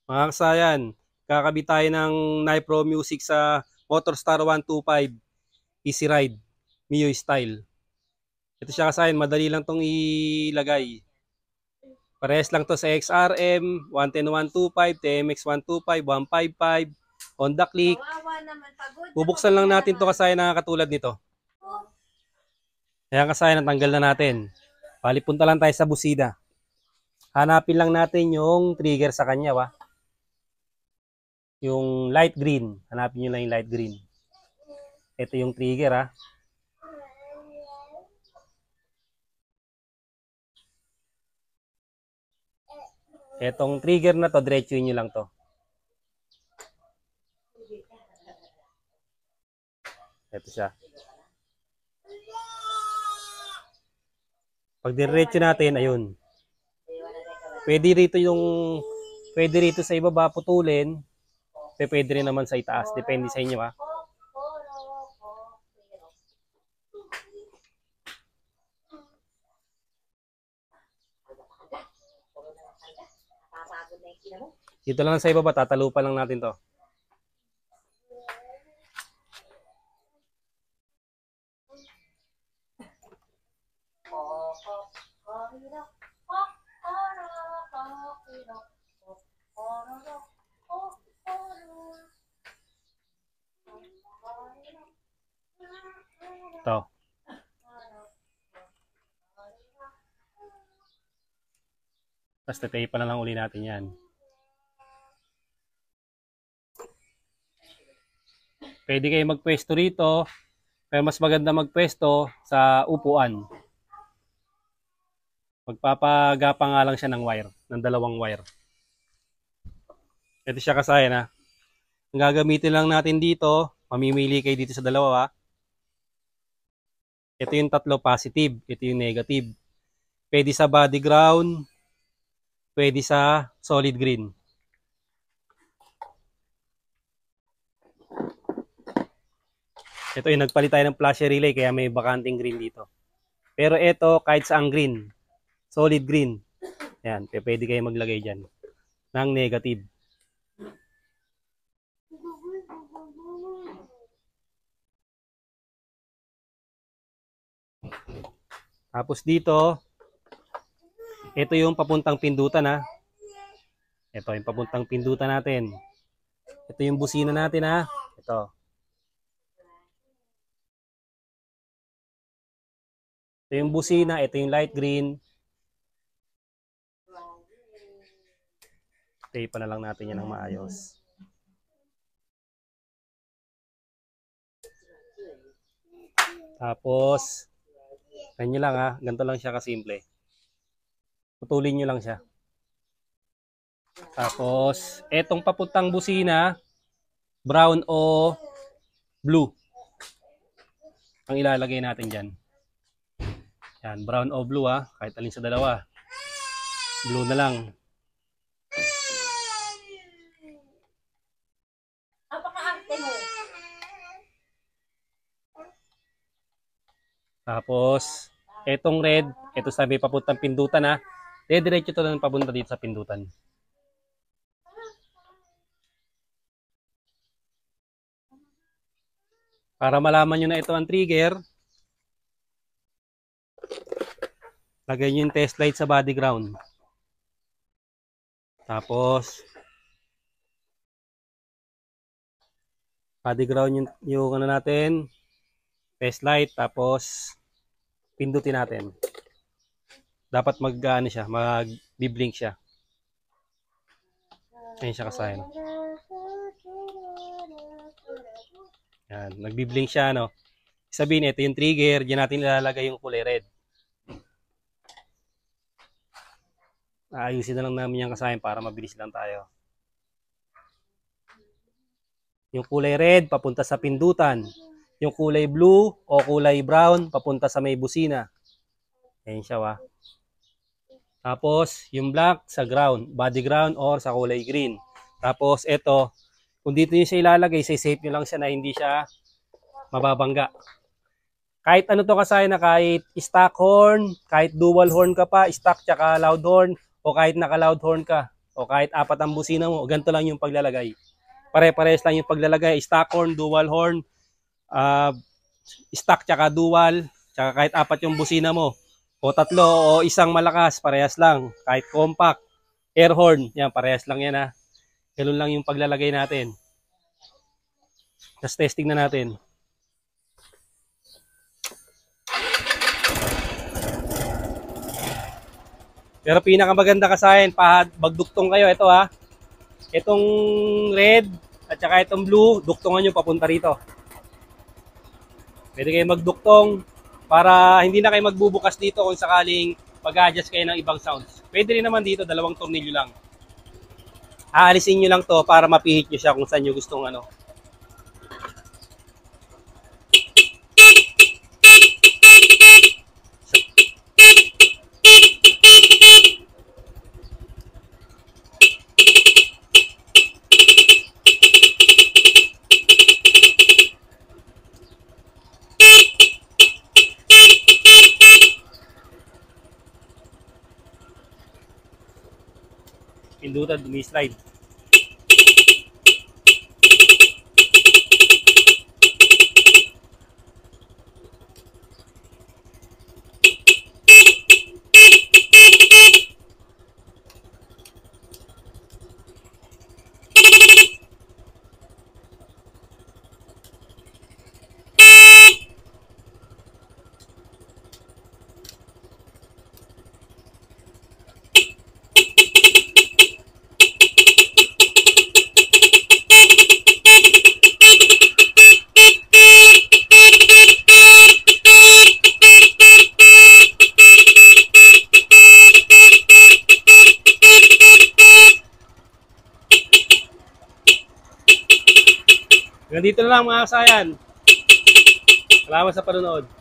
Mga kasayan, kakabit tayo ng Nipro Music sa Motorstar 125 Easy Ride Mio Style. Ito siya kasayan, madali lang tong ilagay. Parehas lang to sa XRM, 110-125, TMX 125, 155, Honda Click. Bubuksan lang natin to kasayan na katulad nito. Kaya kasayan, natanggal na natin. Bali, punta lang tayo sa busina. Hanapin lang natin yung trigger sa kanya, wa? Yung light green. Hanapin nyo lang yung light green. Ito yung trigger, ha. Etong trigger na to, diretsuin nyo lang to. Ito siya. Pag diretso natin, ayun. Pwede rito sa ibaba putulin. Pwede rin naman sa itaas. Depende sa inyo, ha. Dito lang sa ibaba, tatalupan lang natin to. Ito. Tapos tatape pa na lang uli natin yan. Pwede kayo magpwesto rito. Pero mas maganda magpwesto sa upuan. Magpapagapa nga lang siya ng wire. Ng dalawang wire. Ito siya kasayan, ha. Ang gagamitin lang natin dito, mamimili kayo dito sa dalawa, ha. Ito yung tatlo positive. Ito yung negative. Pwede sa body ground. Pwede sa solid green. Ito yung nagpalit tayo ng flasher relay kaya may bakanting green dito. Pero ito kahit saang green. Solid green. Ayan, pwede kayo maglagay dyan ng negative. Tapos dito, ito yung papuntang pindutan, ha. Ito yung papuntang pindutan natin. Ito yung busina natin, ha. Ito. Ito yung busina, ito yung light green. Tape pa na lang natin yan ng maayos. Tapos, ganyan lang, ha. Ganito lang siya kasimple. Putulin nyo lang siya. Tapos, etong papuntang busina, brown o blue. Ang ilalagay natin dyan. Yan, brown o blue, ha. Kahit alin sa dalawa. Blue na lang. Tapos, etong red, ito sabi papuntang pindutan, ha. Diretso to lang papunta dito sa pindutan. Para malaman nyo na ito ang trigger, lagay nyo yung test light sa body ground. Tapos, body ground yung ano natin, test light, tapos pindutin natin. Dapat mag-ano siya, mag-blink siya. Ayun siya kasayan. Yan, nagbi-blink siya, no. Sabihin, ito yung trigger, diyan natin ilalagay yung kulay red. Ayusin na lang namin yung kasayan para mabilis lang tayo. Yung kulay red, papunta sa pindutan. Yung kulay blue o kulay brown, papunta sa may busina. Ayun siya, wa. Tapos, yung black sa ground, body ground or sa kulay green. Tapos, ito, kung dito nyo siya ilalagay, safe nyo lang siya na hindi siya mababangga. Kahit ano to kasayan na kahit stock horn, kahit dual horn ka pa, stock tsaka loud horn, o kahit naka loud horn ka, O kahit apat ang busina mo, ganito lang yung paglalagay. Pare-pares lang yung paglalagay. Stock horn, dual horn, uh, stock tsaka dual, tsaka kahit apat yung busina mo. O tatlo o isang malakas, parehas lang. Kahit compact, air horn, yan, parehas lang yan ha. Ganun lang yung paglalagay natin. Tapos testing na natin. Pero pinakamaganda ka sa akin, magduktong kayo. Ito ha. Itong red at saka itong blue, duktungan nyo papunta rito. Pwede kayo magduktong para hindi na kayo magbubukas dito kung sakaling mag-adjust kayo ng ibang sounds. Pwede rin naman dito, 2 tornilyo lang. Aalisin nyo lang to para mapihit nyo siya kung saan nyo gustong ano. Pindutan, dumi-slide. Ganito na lang mga kasayan. Salamat sa panonood.